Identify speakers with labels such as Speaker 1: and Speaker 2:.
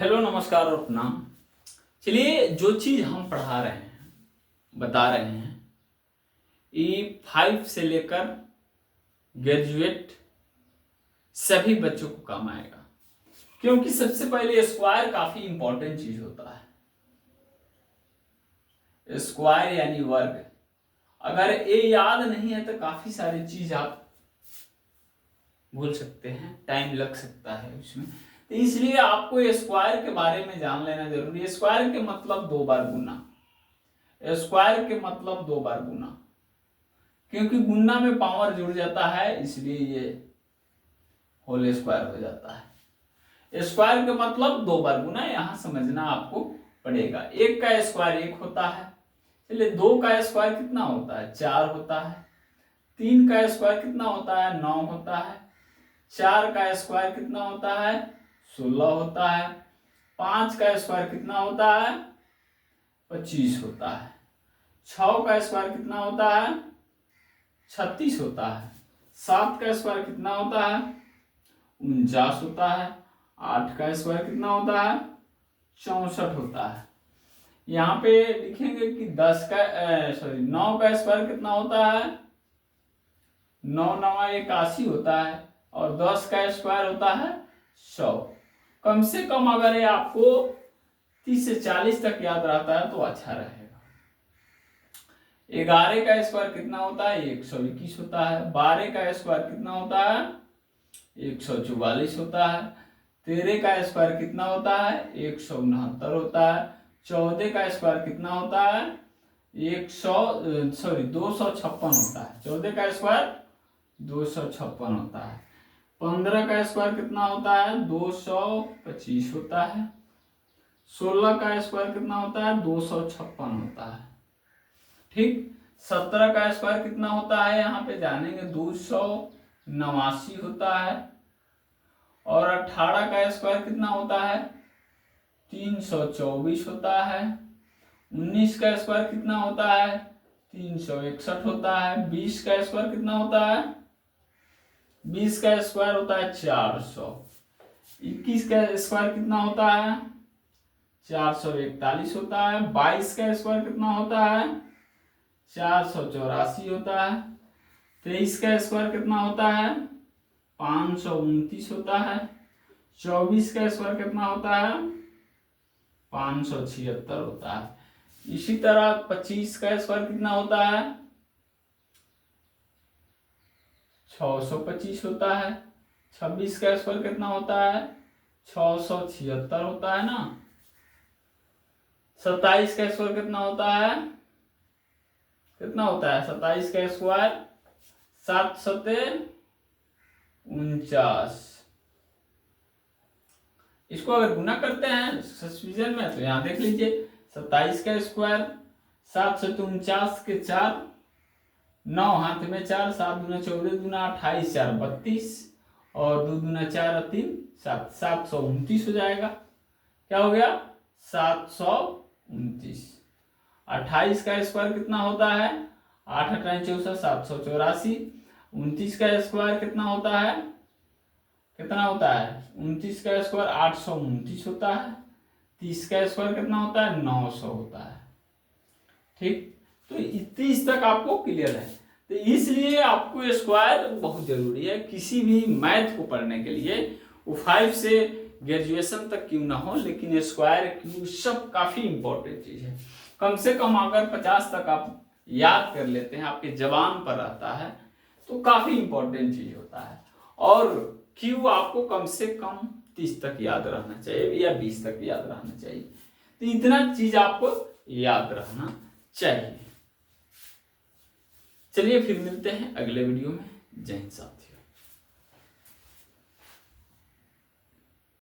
Speaker 1: Hello नमस्कार और प्रणाम। चलिए, जो चीज हम पढ़ा रहे हैं, बता रहे हैं, E5 से लेकर ग्रेजुएट सभी बच्चों को काम आएगा, क्योंकि सबसे पहले स्क्वायर काफी इंपॉर्टेंट चीज होता है। स्क्वायर यानी वर्ग। अगर ए याद नहीं है तो काफी सारी चीज आप भूल सकते हैं, टाइम लग सकता है उसमें। तो इसलिए आपको स्क्वायर के बारे में जान लेना जरूरी है। स्क्वायर के मतलब 2 बार गुना। स्क्वायर के मतलब 2 बार गुना, क्योंकि गुना में पावर जुड़ जाता है, इसलिए ये होल स्क्वायर हो जाता है। स्क्वायर के मतलब 2 बार गुना, यहां समझना आपको पड़ेगा। 1 का स्क्वायर 1 होता है। चलिए, 2 का स्क्वायर कितना होता है? 4 होता है। 3 का स्क्वायर कितना होता है? 9 होता है। 4 का स्क्वायर कितना होता है? 16 होता है। 5 का स्क्वायर कितना होता है? 25 होता है। 6 का स्क्वायर कितना होता है? 36 होता है। 7 का स्क्वायर कितना होता है? 49 होता है। 8 का स्क्वायर कितना होता है? 64 होता है। यहाँ पे लिखेंगे कि 9 का स्क्वायर कितना होता है? 9 9 81 होता है। और 10 का स्क्वायर होता है 100। कम से कम अगर ये आपको 30 से 40 तक याद रहता है तो अच्छा रहेगा। 11 का स्क्वायर कितना होता है? 121 होता है। 12 का स्क्वायर कितना होता है? 144 होता है। 13 का स्क्वायर कितना होता है? 169 होता है। 14 का स्क्वायर कितना होता है? 256 होता है। 14 का स्क्वायर 256 होता है। 15 का स्क्वायर कितना होता है? 225 होता है। 16 का स्क्वायर कितना होता है? 256 होता है। ठीक। 17 का स्क्वायर कितना होता है? यहाँ पे जानेंगे, 289 होता है। और 18 का स्क्वायर कितना होता है? 324 होता है। 19 का स्क्वायर कितना होता है? 361 होता है। 20 का स्क्वायर कितना होता है? 20 का स्क्वायर होता है 400। 21 का स्क्वायर कितना होता है? 441 होता है। 22 का स्क्वायर कितना होता है? 484 होता है। 23 का स्क्वायर कितना होता है? 529 होता है। 24 का स्क्वायर कितना होता है? 576 होता है। इसी तरह 25 का स्क्वायर कितना होता है? 625 होता है। 26 का स्क्वायर कितना होता है? 676 होता है ना। 27 का स्क्वायर कितना होता है? कितना होता है 27 का स्क्वायर? 749। इसको अगर गुना करते हैं सब्स्टिट्यूशन में तो यहाँ देख लीजिए, 27 का स्क्वायर 749 के 4, 9 हाथ में 4, 7 दूना 14, दूना 28, 4 32, और 2 दूना 4 और 3 7, 729 हो जाएगा। क्या हो गया? 729। 28 का स्क्वायर कितना होता है? 8 8 64, 784। 29 का स्क्वायर कितना होता है? कितना होता है? 29 का स्क्वायर 829 होता है। 30 का स्क्वायर कितना होता है? 900 होता है। ठीक। तो 30 तक आपको क्लियर है। तो इसलिए आपको स्क्वायर बहुत जरूरी है किसी भी मैथ को पढ़ने के लिए। वो 5 से ग्रेजुएशन तक क्यों ना हो, लेकिन स्क्वायर क्यों, सब काफी इंपॉर्टेंट चीज है। कम से कम अगर 50 तक आप याद कर लेते हैं, आपके जबान पर रहता है, तो काफी इंपॉर्टेंट चीज होता है। और क्यों आपको कम से कम 30 तक याद रहना चाहिए या 20 तक याद रहना चाहिए। तो इतना चीज आपको याद रहना चाहिए। चलिए फिर मिलते हैं अगले वीडियो में। जय हिंद साहब।